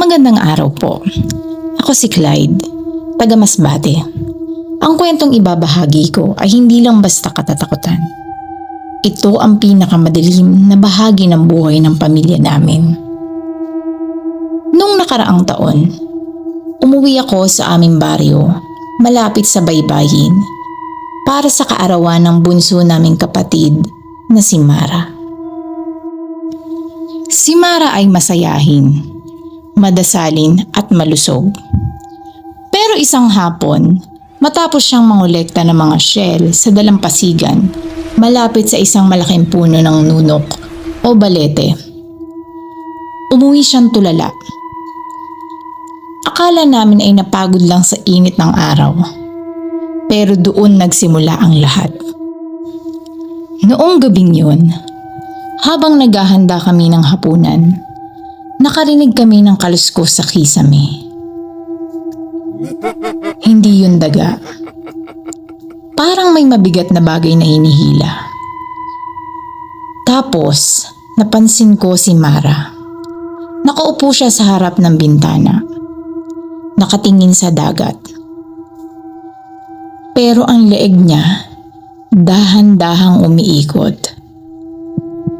Magandang araw po. Ako si Clyde, taga Masbate. Ang kwentong ibabahagi ko ay hindi lang basta katatakutan. Ito ang pinakamadilim na bahagi ng buhay ng pamilya namin. Nung nakaraang taon, umuwi ako sa aming baryo, malapit sa baybayin, para sa kaarawan ng bunso naming kapatid na si Mara. Si Mara ay masayahin, madasalin at malusog. Pero isang hapon, matapos siyang mangolekta ng mga shell sa dalampasigan malapit sa isang malaking puno ng nunok o balete, umuwi siyang tulala. Akala namin ay napagod lang sa init ng araw, pero doon nagsimula ang lahat. Noong gabing yun, habang naghahanda kami ng hapunan, nakarinig kami ng kaluskos sa kisame. Hindi yun daga. Parang may mabigat na bagay na hinihila. Tapos, napansin ko si Mara. Nakaupo siya sa harap ng bintana, nakatingin sa dagat. Pero ang leeg niya, dahan-dahang umiikot,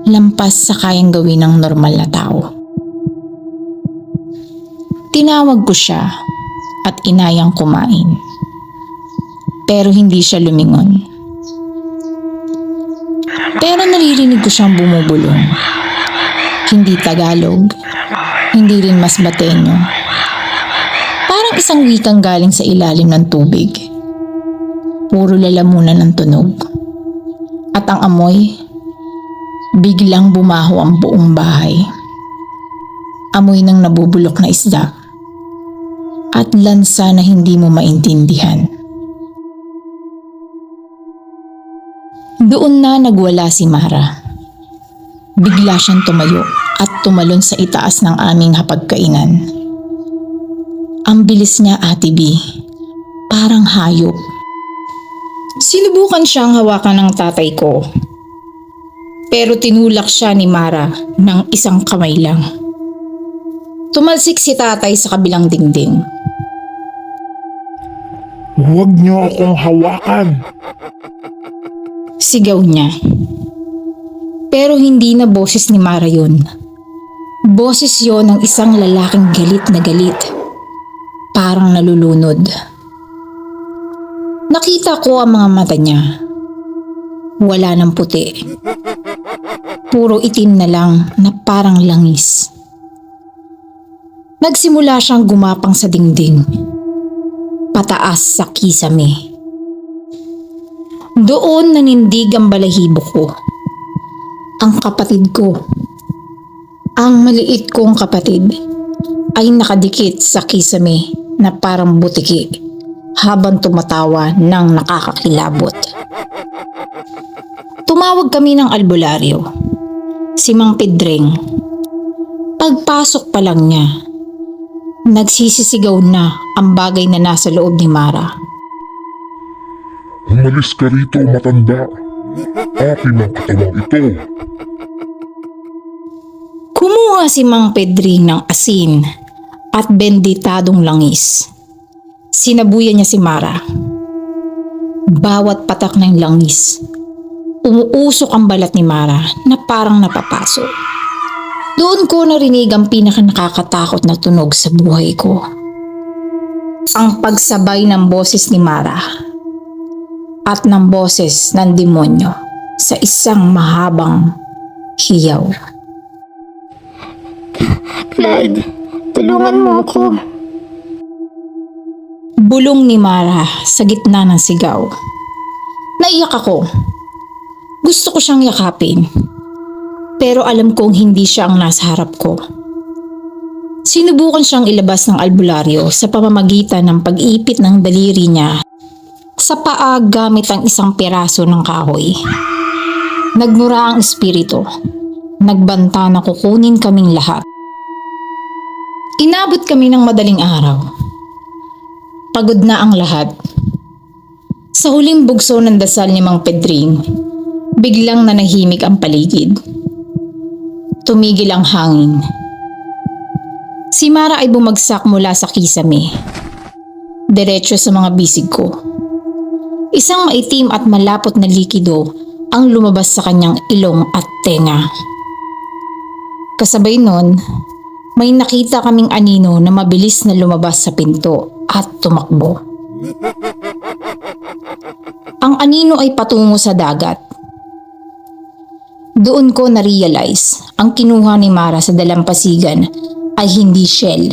lampas sa kayang gawin ng normal na tao. Tinawag ko siya at inayang kumain. Pero hindi siya lumingon. Pero naririnig ko siyang bumubulong. Hindi Tagalog, hindi rin Masbateño. Parang isang wikang galing sa ilalim ng tubig. Puro lalamunan ng tunog. At ang amoy, biglang bumaho ang buong bahay. Amoy ng nabubulok na isda at lansa na hindi mo maintindihan. Doon na nagwala si Mara. Bigla siyang tumayo at tumalon sa itaas ng aming hapagkainan. Ang bilis niya, Ate B, parang hayop. Sinubukan siyang hawakan ng tatay ko, pero tinulak siya ni Mara ng isang kamay lang. Tumalsik si tatay sa kabilang dingding. Huwag niyo akong hawakan! Sigaw niya. Pero hindi na boses ni Mara yun. Boses yon ng isang lalaking galit na galit. Parang nalulunod. Nakita ko ang mga mata niya. Wala ng puti. Puro itim na lang na parang langis. Nagsimula siyang gumapang sa dingding, pataas sa kisame. Doon nanindig ang balahibo ko. Ang kapatid ko, ang maliit kong kapatid, ay nakadikit sa kisame na parang butiki habang tumatawa ng nakakakilabot. Tumawag kami ng albularyo, si Mang Pedreng. Pagpasok pa lang niya, nagsisisigaw na ang bagay na nasa loob ni Mara. Umalis ka rito, matanda! Akin ang katawang ito! Kumuha si Mang Pedring ng asin at benditadong langis. Sinabuyan niya si Mara. Bawat patak ng langis, umuusok ang balat ni Mara na parang napapasok. Doon ko narinig ang pinakanakakatakot na tunog sa buhay ko. Ang pagsabay ng boses ni Mara at ng boses ng demonyo sa isang mahabang hiyaw. Clyde, tulungan mo ako. Bulong ni Mara sa gitna ng sigaw. Naiyak ako. Gusto ko siyang yakapin. Pero alam kong hindi siya ang nasa harap ko. Sinubukan siyang ilabas ng albularyo sa pamamagitan ng pag-ipit ng daliri niya sa paa gamit ang isang piraso ng kahoy. Nagmura ang espiritu. Nagbanta na kukunin kaming lahat. Inabot kami ng madaling araw. Pagod na ang lahat. Sa huling bugso ng dasal ni Mang Pedring, biglang nanahimik ang paligid. Tumigil ang hangin. Si Mara ay bumagsak mula sa kisame. Diretso sa mga bisig ko. Isang maitim at malapot na likido ang lumabas sa kanyang ilong at tenga. Kasabay nun, may nakita kaming anino na mabilis na lumabas sa pinto at tumakbo. Ang anino ay patungo sa dagat. Doon ko na-realize ang kinuha ni Mara sa dalampasigan ay hindi shell.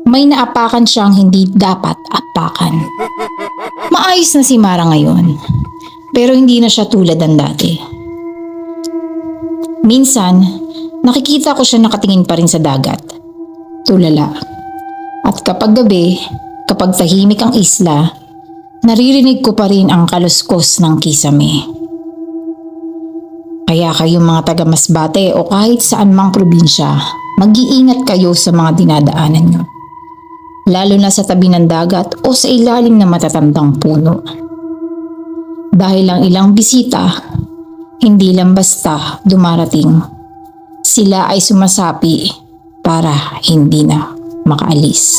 May naapakan siyang hindi dapat apakan. Maayos na si Mara ngayon, pero hindi na siya tulad ng dati. Minsan, nakikita ko siya nakatingin pa rin sa dagat. Tulala. At kapag gabi, kapag tahimik ang isla, naririnig ko pa rin ang kaluskos ng kisame. Kaya kayong mga taga Masbate o kahit saan mang probinsya, mag-iingat kayo sa mga dinadaanan nyo. Lalo na sa tabi ng dagat o sa ilalim ng matatandang puno. Dahil ang ilang bisita, hindi lang basta dumarating. Sila ay sumasapi para hindi na makaalis.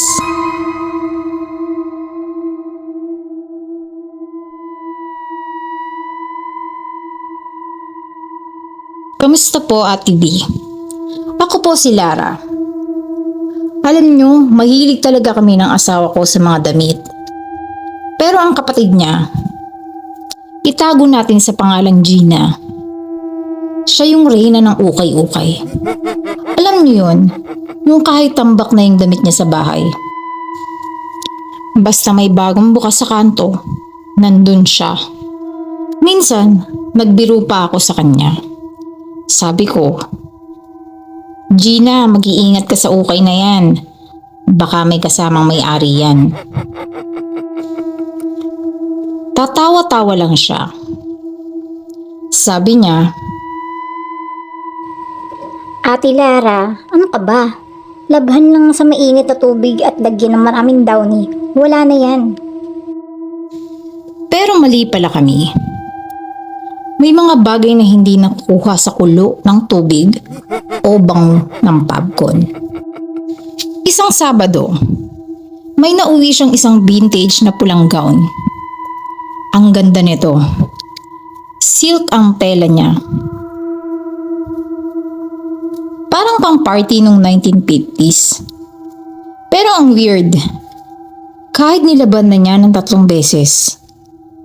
Kamusta po, Ate B? Ako po si Lara. Alam nyo, mahilig talaga kami ng asawa ko sa mga damit. Pero ang kapatid niya, itago natin sa pangalang Gina. Siya yung reyna ng ukay-ukay. Alam nyo yun, yung kahit tambak na yung damit niya sa bahay. Basta may bagong bukas sa kanto, nandun siya. Minsan, nagbiro pa ako sa kanya. Sabi ko, Gina, mag-iingat ka sa ukay na yan. Baka may kasamang may-ari yan. Tatawa-tawa lang siya. Sabi niya, Ate Lara, ano ka ba? Labhan lang sa mainit na tubig at lagyan ng maraming downy. Wala na yan. pero mali pala kami. May mga bagay na hindi nakukuha sa kulo ng tubig o bango ng popcorn. Isang Sabado, may nauwi siyang isang vintage na pulang gown. Ang ganda nito. Silk ang tela niya. Parang pang party nung 1950s. Pero ang weird, kahit nilaban na niya ng 3 beses,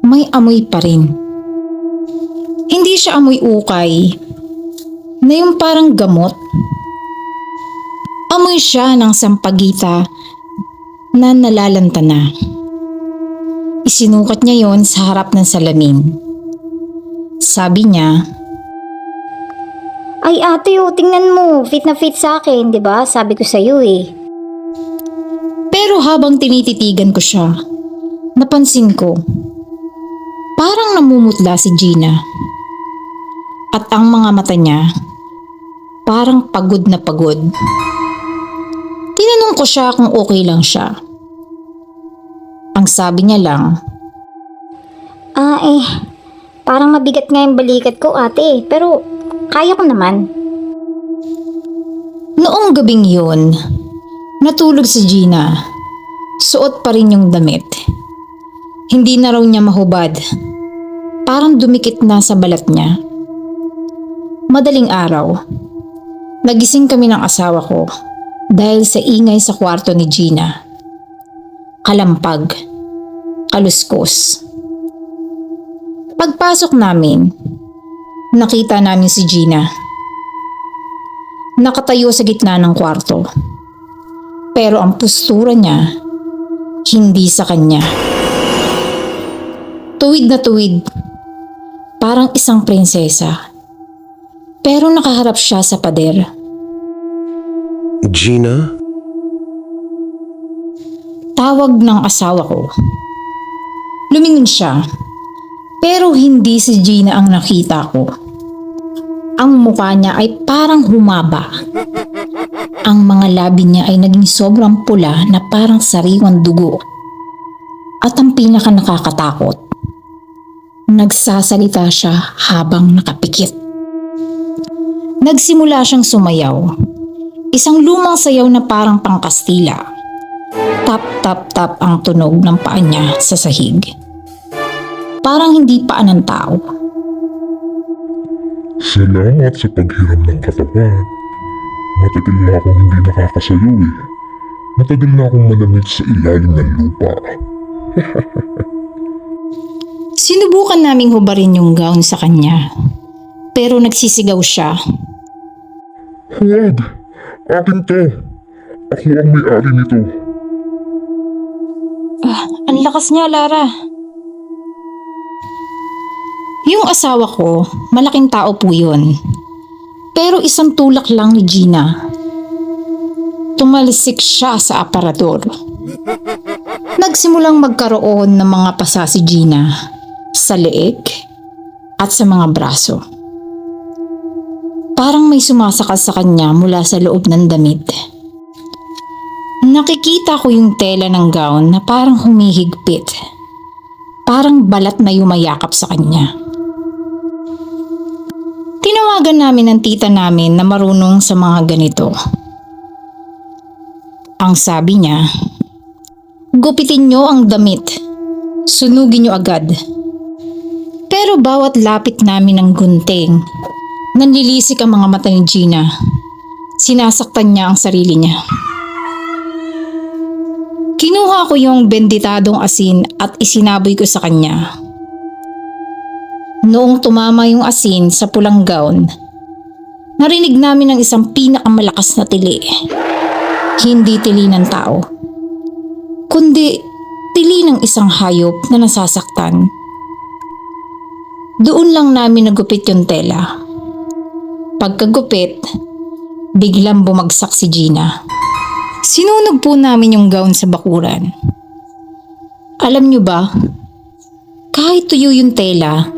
may amoy pa rin. Hindi siya amoy ukay, na yung parang gamot. Amoy siya ng sampagita na nalalanta na. Isinukat niya yon sa harap ng salamin. Sabi niya, Ay ate, tingnan mo. Fit na fit sa akin, di ba? Sabi ko sa'yo eh. pero habang tinititigan ko siya, napansin ko, parang namumutla si Gina. At ang mga mata niya, parang pagod na pagod. Tinanong ko siya kung okay lang siya. Ang sabi niya lang, Parang mabigat nga yung balikat ko ate, pero kaya ko naman. noong gabing yun, natulog si Gina. Suot pa rin yung damit. Hindi na raw niya mahubad. Parang dumikit na sa balat niya. Madaling araw, nagising kami ng asawa ko dahil sa ingay sa kwarto ni Gina. Kalampag, kaluskos. Pagpasok namin, nakita namin si Gina. Nakatayo sa gitna ng kwarto. Pero ang postura niya, hindi sa kanya. Tuwid na tuwid, parang isang prinsesa. Pero nakaharap siya sa pader. Gina? Tawag ng asawa ko. Lumingon siya, pero hindi si Gina ang nakita ko. Ang mukha niya ay parang humaba. Ang mga labi niya ay naging sobrang pula na parang sariwang dugo. At ang pinaka nakakatakot, nagsasalita siya habang nakapikit. Nagsimula siyang sumayaw. Isang lumang sayaw na parang pangkastila. Tap tap tap ang tunog ng paa niya sa sahig. Parang hindi paa ng tao. Salamat sa paghiram ng katawan. Matagal na akong hindi nakakasayaw eh. Matagal na akong malamig sa ilalim ng lupa. Sinubukan naming hubarin yung gown sa kanya. Pero nagsisigaw siya. Huwag! Akin to! Ako ang may-ari nito. Ang lakas niya, Lara. Yung asawa ko, malaking tao po yun. Pero isang tulak lang ni Gina. Tumalisik siya sa aparador. Nagsimulang magkaroon ng mga pasa si Gina sa leeg at sa mga braso. Parang may sumasakal sa kanya mula sa loob ng damit. Nakikita ko yung tela ng gown na parang humihigpit. Parang balat na yumayakap sa kanya. Tinawagan namin ang tita namin na marunong sa mga ganito. Ang sabi niya, gupitin niyo ang damit. Sunugin niyo agad. Pero bawat lapit namin ng gunting, nanlilisik ang mga mata ni Gina. Sinasaktan niya ang sarili niya. Kinuha ko yung benditadong asin at isinaboy ko sa kanya. Noong tumama yung asin sa pulang gown, narinig namin ang isang pinakamalakas na tili. Hindi tili ng tao, kundi tili ng isang hayop na nasasaktan. Doon lang namin nagupit yung tela. Pagkagupit, biglang bumagsak si Gina. Sinunog po namin yung gown sa bakuran. Alam nyo ba, kahit tuyo yung tela,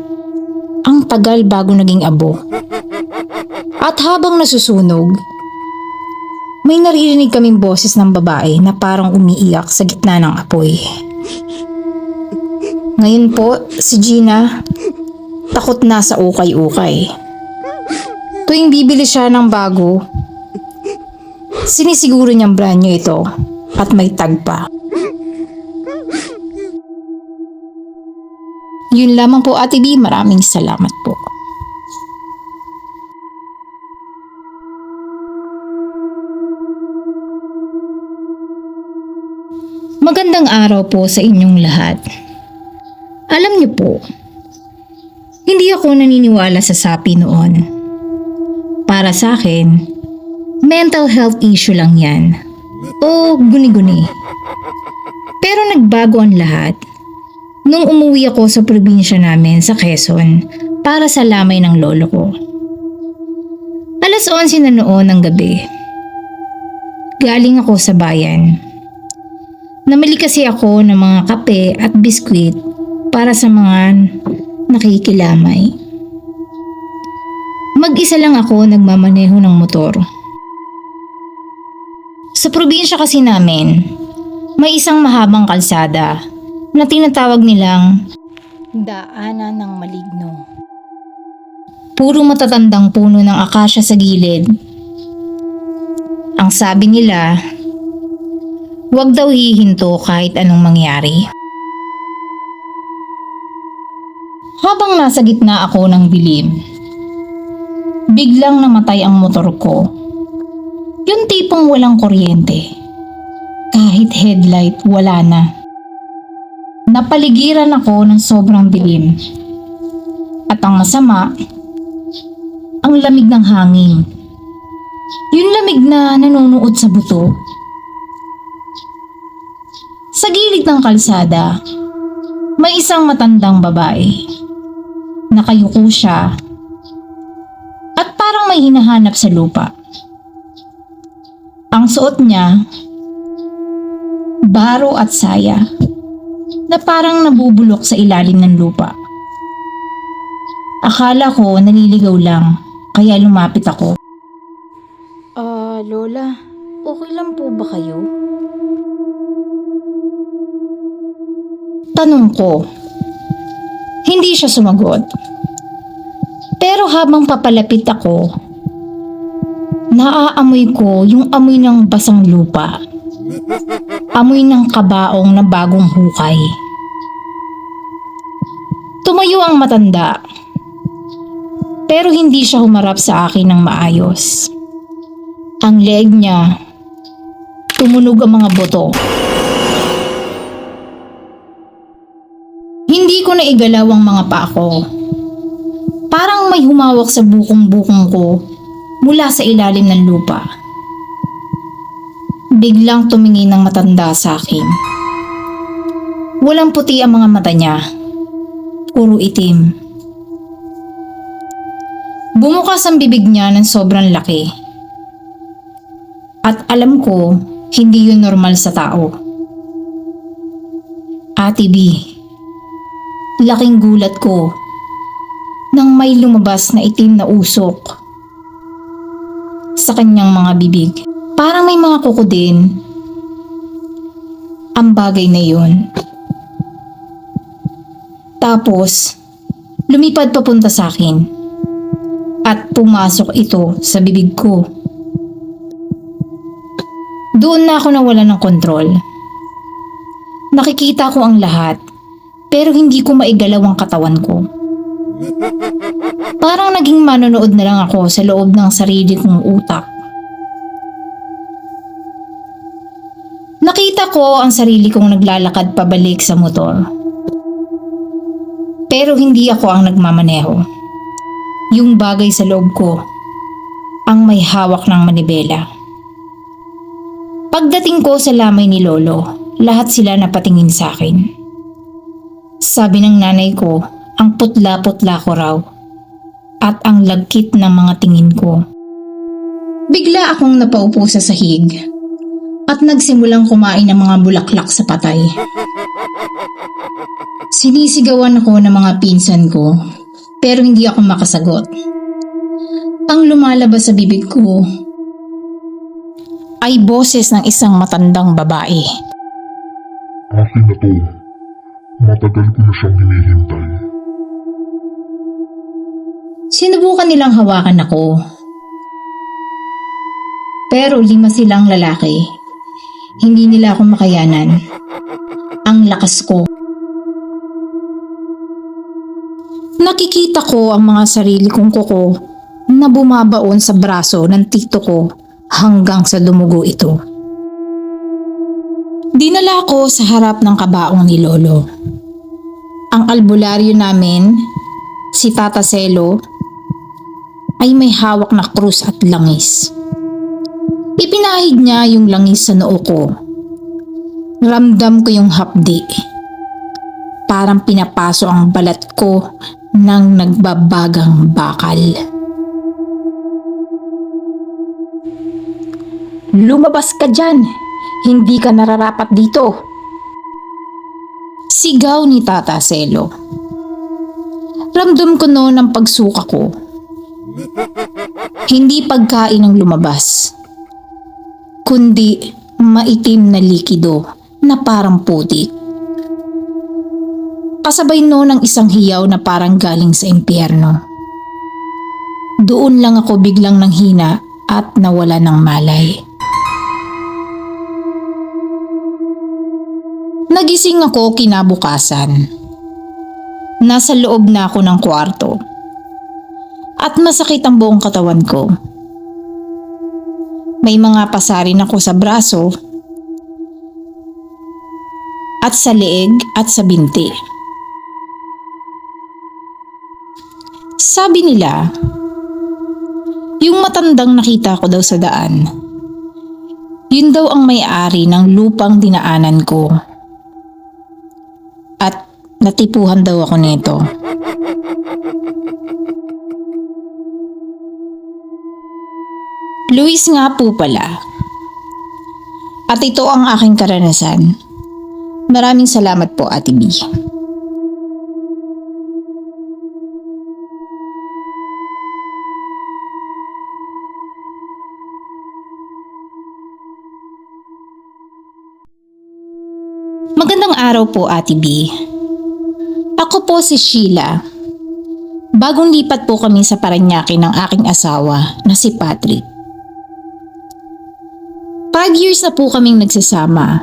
ang tagal bago naging abo. At habang nasusunog, may naririnig kaming boses ng babae na parang umiiyak sa gitna ng apoy. Ngayon po, si Gina, takot na sa ukay-ukay. Tuwing bibili siya ng bago, sinisiguro niyang brand new ito at may tag pa. Yun lamang po, Ate B. Maraming salamat po. Magandang araw po sa inyong lahat. Alam niyo po, hindi ako naniniwala sa sapi noon. Para sa akin, mental health issue lang yan. O guni-guni. Pero nagbago ang lahat nung umuwi ako sa probinsya namin sa Quezon para sa lamay ng lolo ko. Alas 11 na noon ng gabi. Galing ako sa bayan. Namili kasi ako ng mga kape at biskwit para sa mga nakikilamay. Mag-isa lang ako nagmamaneho ng motor. Sa probinsya kasi namin, may isang mahabang kalsada na tinatawag nilang Daanan ng Maligno. Puro matatandang puno ng akasya sa gilid. Ang sabi nila, huwag daw hihinto kahit anong mangyari. Habang nasa gitna ako ng dilim, biglang namatay ang motor ko. Yung tipong walang kuryente. Kahit headlight, wala na. Napaligiran ako ng sobrang dilim. At ang masama, ang lamig ng hangin. Yung lamig na nanunuod sa buto. Sa gilid ng kalsada, may isang matandang babae. Nakayuko siya at parang may hinahanap sa lupa. Ang suot niya, baro at saya na parang nabubulok sa ilalim ng lupa. Akala ko naliligaw lang, kaya lumapit ako. Lola, okay lang po ba kayo? Tanong ko. Hindi siya sumagot. Pero habang papalapit ako, Naaamoy ko yung amoy ng basang lupa. Amoy ng kabaong na bagong hukay. Tumayo ang matanda. Pero hindi siya humarap sa akin ng maayos. Ang leeg niya, tumunog ang mga buto. Hindi ko naigalaw ang mga paa ko. Parang may humawak sa bukong-bukong ko mula sa ilalim ng lupa. Biglang tumingin ng matanda sa akin. Walang puti ang mga mata niya. Puro itim. Bumukas ang bibig niya ng sobrang laki. At alam ko, hindi yun normal sa tao. Ate B, laking gulat ko nang may lumabas na itim na usok sa kanyang mga bibig. Parang may mga kuko din ang bagay na yun. Tapos, lumipad papunta sa akin at pumasok ito sa bibig ko. Doon na ako nawala ng kontrol. Nakikita ko ang lahat, pero hindi ko maigalaw ang katawan ko. Parang naging manonood na lang ako sa loob ng sarili kong utak. Nakita ko ang sarili kong naglalakad pabalik sa motor. Pero hindi ako ang nagmamaneho. Yung bagay sa loob ko, ang may hawak ng manibela. Pagdating ko sa lamay ni Lolo, lahat sila napatingin sa akin. Sabi ng nanay ko, ang putla-putla ko raw at ang lagkit ng mga tingin ko. Bigla akong napaupo sa sahig at nagsimulang kumain ng mga bulaklak sa patay. Sinisigawan ako ng mga pinsan ko pero hindi ako makasagot. Ang lumalabas sa bibig ko ay boses ng isang matandang babae. Akin na to. Matagal ko na siyang hinihintay. Sinubukan nilang hawakan ako. Pero 5 silang lalaki. Hindi nila ako makayanan. Ang lakas ko. Nakikita ko ang mga sarili kong kuko na bumabaon sa braso ng tito ko hanggang sa dumugo ito. Dinala ko sa harap ng kabaong ni Lolo. Ang albularyo namin, si Tata Selo, ay may hawak na krus at langis. Ipinahid niya yung langis sa noo ko. Ramdam ko yung hapdi. Parang pinapaso ang balat ko ng nagbabagang bakal. Lumabas ka dyan! Hindi ka nararapat dito! Sigaw ni Tata Selo. Ramdam ko noon ang pagsuka ko. Hindi pagkain ang lumabas, kundi maitim na likido na parang putik. Kasabay noon ang isang hiyaw na parang galing sa impyerno. Doon lang ako biglang nanghina at nawala ng malay. Nagising ako kinabukasan. Nasa loob na ako ng kwarto. At masakit ang buong katawan ko. May mga pasarin ako sa braso at sa leeg at sa binti. Sabi nila, yung matandang nakita ko daw sa daan, yun daw ang may-ari ng lupang dinaanan ko. At natipuhan daw ako nito. Luis nga po pala. At ito ang aking karanasan. Maraming salamat po, Ate B. Magandang araw po, Ate B. Ako po si Sheila. Bagong lipat po kami sa Parañaque ng aking asawa na si Patrick. 5 years na po kaming nagsasama.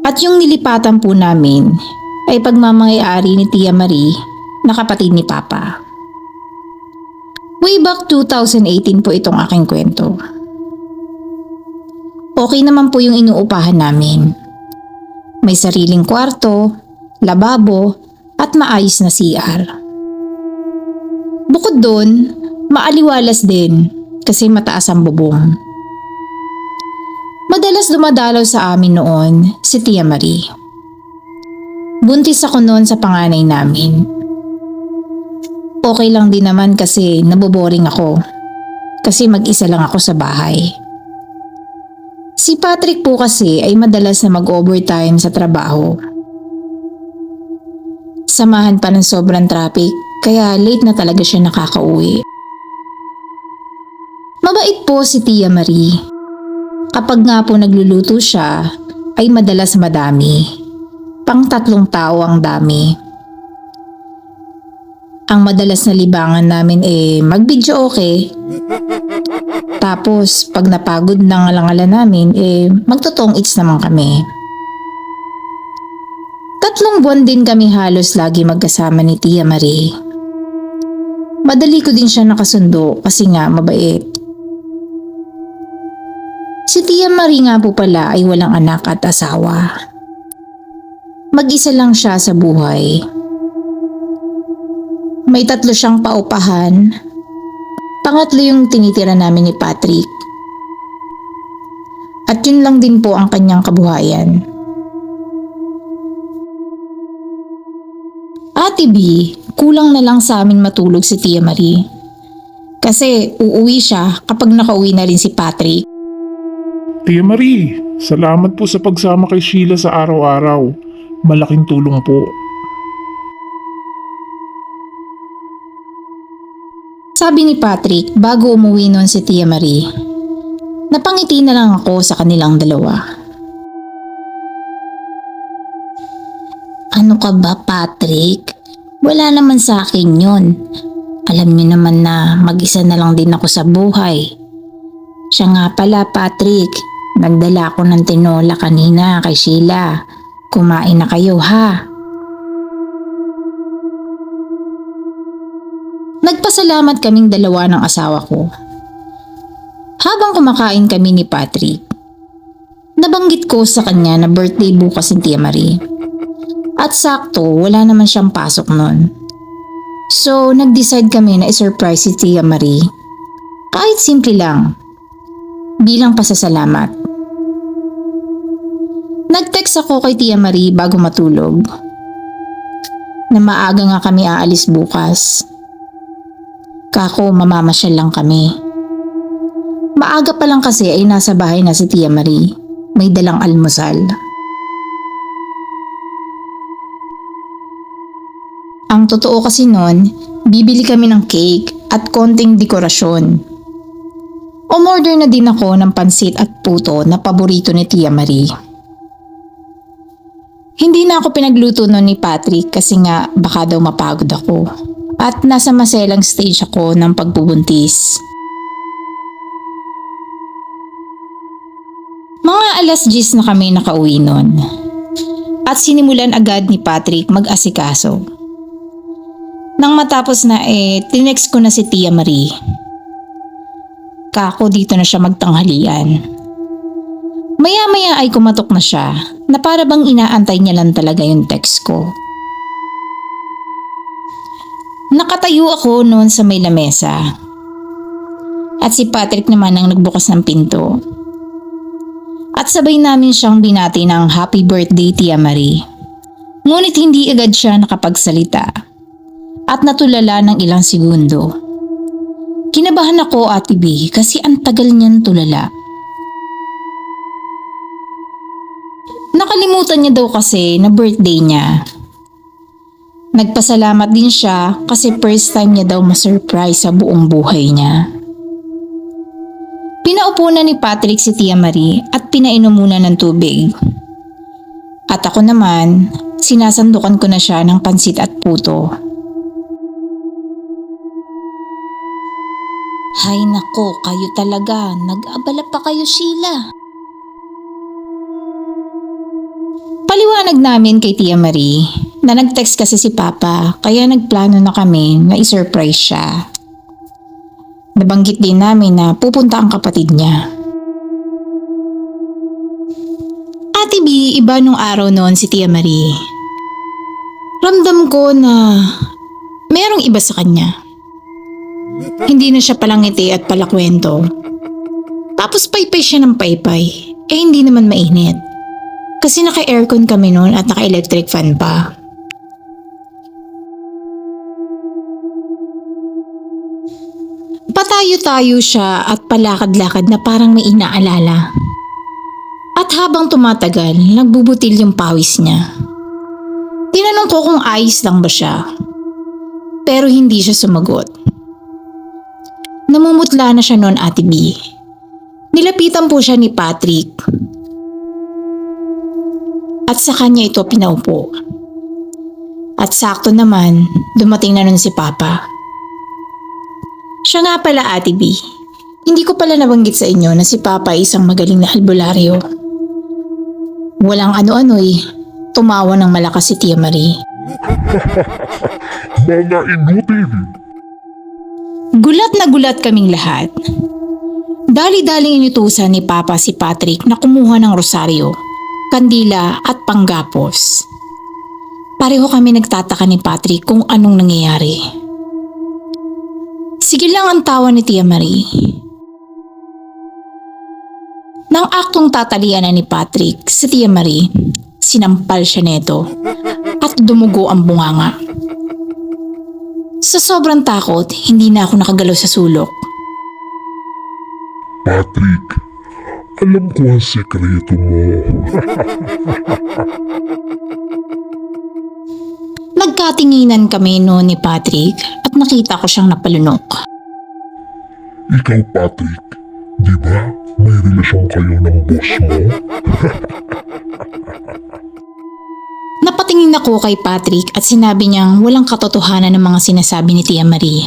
At yung nilipatan po namin ay pagmamayari ni Tia Marie na kapatid ni Papa. Way back 2018 po itong aking kwento. Okay naman po yung inuupahan namin. May sariling kwarto, lababo, at maayos na CR. Bukod doon, maaliwalas din kasi mataas ang bubong. Madalas dumadalaw sa amin noon si Tia Marie. Buntis ako noon sa panganay namin. Okay lang din naman kasi naboboring ako kasi mag-isa lang ako sa bahay. Si Patrick po kasi ay madalas na mag-overtime sa trabaho. Samahan pa ng sobrang traffic kaya late na talaga siya nakakauwi. Mabait po si Tia Marie. Kapag nga po nagluluto siya, ay madalas madami. Pang 3 tao ang dami. Ang madalas na libangan namin mag-video okay. Tapos pag napagod ng alangalan namin magtotong eats naman kami. 3 buwan din kami halos lagi magkasama ni Tia Marie. Madali ko din siya nakasundo kasi nga mabait. Si Tia Marie nga po pala ay walang anak at asawa. Mag-isa lang siya sa buhay. May 3 siyang paupahan. Pangatlo yung tinitira namin ni Patrick. At yun lang din po ang kanyang kabuhayan. Ate B, kulang na lang sa amin matulog si Tia Marie. Kasi uuwi siya kapag nakauwi na rin si Patrick. Tia Marie, salamat po sa pagsama kay Sheila sa araw-araw. Malaking tulong po. Sabi ni Patrick bago umuwi noon si Tia Marie. Napangiti na lang ako sa kanilang dalawa. Ano ka ba, Patrick? Wala naman sa akin yun. Alam niyo naman na mag-isa na lang din ako sa buhay. Siya nga pala, Patrick. Nagdala ako ng tinola kanina kay Sheila. Kumain na kayo, ha? Nagpasalamat kaming dalawa ng asawa ko. Habang kumakain kami ni Patrick, nabanggit ko sa kanya na birthday bukas ni Tia Marie. At sakto, wala naman siyang pasok nun. So, nag-decide kami na i-surprise si Tia Marie. Kahit simple lang, bilang pasasalamat. Nag-text ako kay Tia Marie bago matulog. Na maaga nga kami aalis bukas. Kako mamamasyal lang kami. Maaga pa lang kasi ay nasa bahay na si Tia Marie. May dalang almusal. Ang totoo kasi nun, bibili kami ng cake at konting dekorasyon. Umorder na din ako ng pansit at puto na paborito ni Tia Marie. Hindi na ako pinagluto nun ni Patrick kasi nga baka daw mapagod ako. At nasa maselang stage ako ng pagbubuntis. Mga alas 10 na kami nakauwi nun. At sinimulan agad ni Patrick mag-asikaso. Nang matapos na tinext ko na si Tia Marie. Kako dito na siya magtanghalian. Maya-maya ay kumatok na siya na para bang inaantay niya lang talaga yung text ko. Nakatayo ako noon sa may lamesa. At si Patrick naman ang nagbukas ng pinto. At sabay namin siyang binati ng happy birthday, Tia Marie. Ngunit hindi agad siya nakapagsalita. At natulala ng ilang segundo. Kinabahan ako, Ate B, kasi ang tagal niyan tulala. Nakalimutan niya daw kasi na birthday niya. Nagpasalamat din siya kasi first time niya daw ma-surprise sa buong buhay niya. Pinaupo na ni Patrick si Tia Marie at pinainom muna ng tubig. At ako naman, sinasandukan ko na siya ng pansit at puto. Hay nako, kayo talaga. Nag-abala pa kayo, Sheila. Paliwanag namin kay Tia Marie na nag-text kasi si Papa kaya nagplano na kami na i-surprise siya. Nabanggit din namin na pupunta ang kapatid niya. Ate B, iba nung araw noon si Tia Marie. Ramdam ko na merong iba sa kanya. Hindi na siya palangiti at palakwento. Tapos paypay siya ng paypay. Hindi naman mainit. Kasi naka-aircon kami noon at naka-electric fan pa. Patayo-tayo siya at palakad-lakad na parang may inaalala. At habang tumatagal, nagbubutil yung pawis niya. Tinanong ko kung ayos lang ba siya. Pero hindi siya sumagot. Namumutla na siya noon, Ate B. Nilapitan po siya ni Patrick. At sa kanya ito pinaupo. At sakto naman, dumating na nun si Papa. Siya nga pala, Ate B. Hindi ko pala nabanggit sa inyo na si Papa ay isang magaling na albularyo. Walang ano-ano tumawa ng malakas si Tia Marie. Mga inutil! Gulat na gulat kaming lahat. Dali-daling inutusan ni Papa si Patrick na kumuha ng rosaryo, kandila at panggapos. Pareho kami nagtataka ni Patrick kung anong nangyayari. Sige lang ang tawa ni Tia Marie. Nang aktong tatalian na ni Patrick sa Tia Marie, sinampal siya neto at dumugo ang bunganga. Sa sobrang takot, hindi na ako nakagalaw sa sulok. Patrick, alam ko ang sekreto mo. Nagkatinginan kami noon ni Patrick at nakita ko siyang napalunok. Ikaw, Patrick, di ba may relasyon kayo ng boss mo? Napatingin ako kay Patrick at sinabi niyang walang katotohanan ng mga sinasabi ni Tia Marie.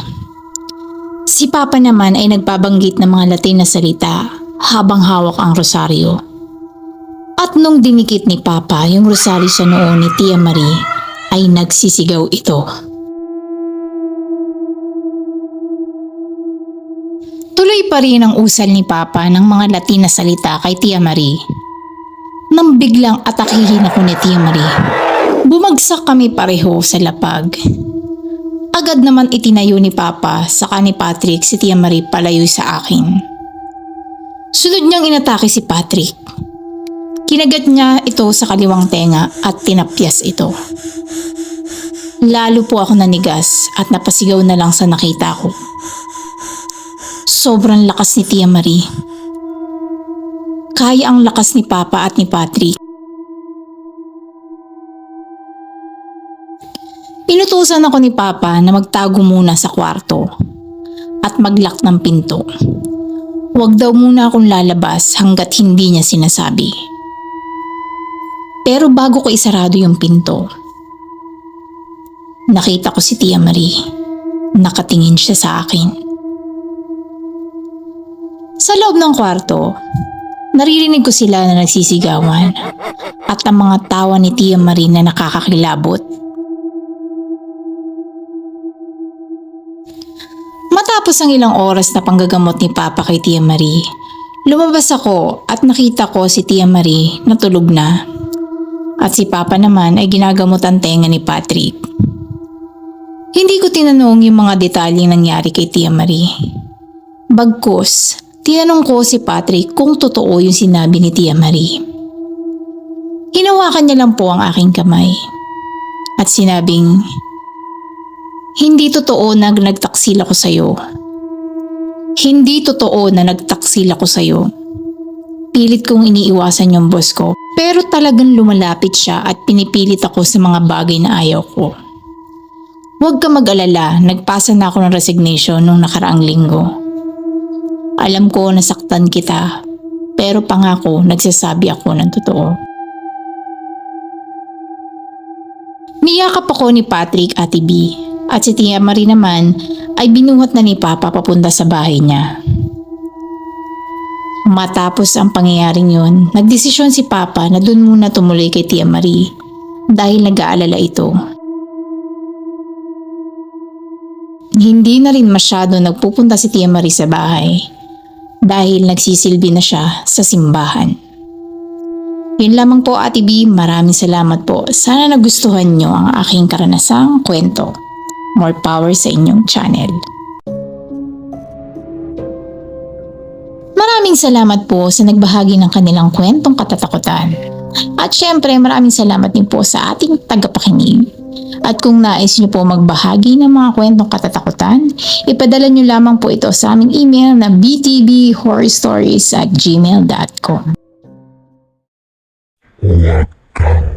Si Papa naman ay nagbabanggit ng mga Latin na salita habang hawak ang rosaryo. At nung dinikit ni Papa yung rosaryo sa noo ni Tia Marie, ay nagsisigaw ito. Tuloy pa rin ang usal ni Papa ng mga Latin na salita kay Tia Marie. Nang biglang atakihin ako ni Tia Marie, bumagsak kami pareho sa lapag. Agad naman itinayo ni Papa saka ni Patrick si Tia Marie palayo sa akin. Sunod niyang inatake si Patrick. Kinagat niya ito sa kaliwang tenga at tinapyas ito. Lalo po ako nanigas at napasigaw na lang sa nakita ko. Sobrang lakas ni Tia Marie. Kaya ang lakas ni Papa at ni Patrick. Inutusan ako ni Papa na magtago muna sa kwarto at mag-lock ng pinto. Huwag daw muna akong lalabas hanggat hindi niya sinasabi. Pero bago ko isarado yung pinto, nakita ko si Tia Marie. Nakatingin siya sa akin. Sa loob ng kwarto, naririnig ko sila na nagsisigawan at ang mga tawa ni Tia Marie na nakakakilabot. Matapos ang ilang oras na panggagamot ni Papa kay Tia Marie, lumabas ako at nakita ko si Tia Marie na tulog na. At si Papa naman ay ginagamot ang tenga ni Patrick. Hindi ko tinanong yung mga detalyeng nangyari kay Tia Marie. Bagkus, tinanong ko si Patrick kung totoo yung sinabi ni Tia Marie. Hinawakan niya lang po ang aking kamay at sinabing, "Hindi totoo na nagtaksil ako sa'yo. Hindi totoo na nagtaksil ako sa'yo. Pilit kong iniiwasan yung boss ko, pero talagang lumalapit siya at pinipilit ako sa mga bagay na ayaw ko. Huwag ka mag-alala, nagpasa na ako ng resignation nung nakaraang linggo. Alam ko nasaktan kita, pero pangako nagsasabi ako ng totoo." Niyakap ako ni Patrick, Ate B. At si Tia Marie naman ay binuhat na ni Papa papunta sa bahay niya. Matapos ang pangyayaring yun, nagdesisyon si Papa na dun muna tumuloy kay Tia Marie dahil nag-aalala ito. Hindi na rin masyado nagpupunta si Tia Marie sa bahay dahil nagsisilbi na siya sa simbahan. Yun lamang po Ate B, maraming salamat po. Sana nagustuhan nyo ang aking karanasang kwento. More power sa inyong channel. Maraming salamat po sa nagbahagi ng kanilang kwentong katatakutan. At syempre maraming salamat din po sa ating tagapakinig. At kung nais nyo po magbahagi ng mga kwentong katatakutan, ipadala nyo lamang po ito sa aming email na btbhorrorstories@gmail.com. Huwag kang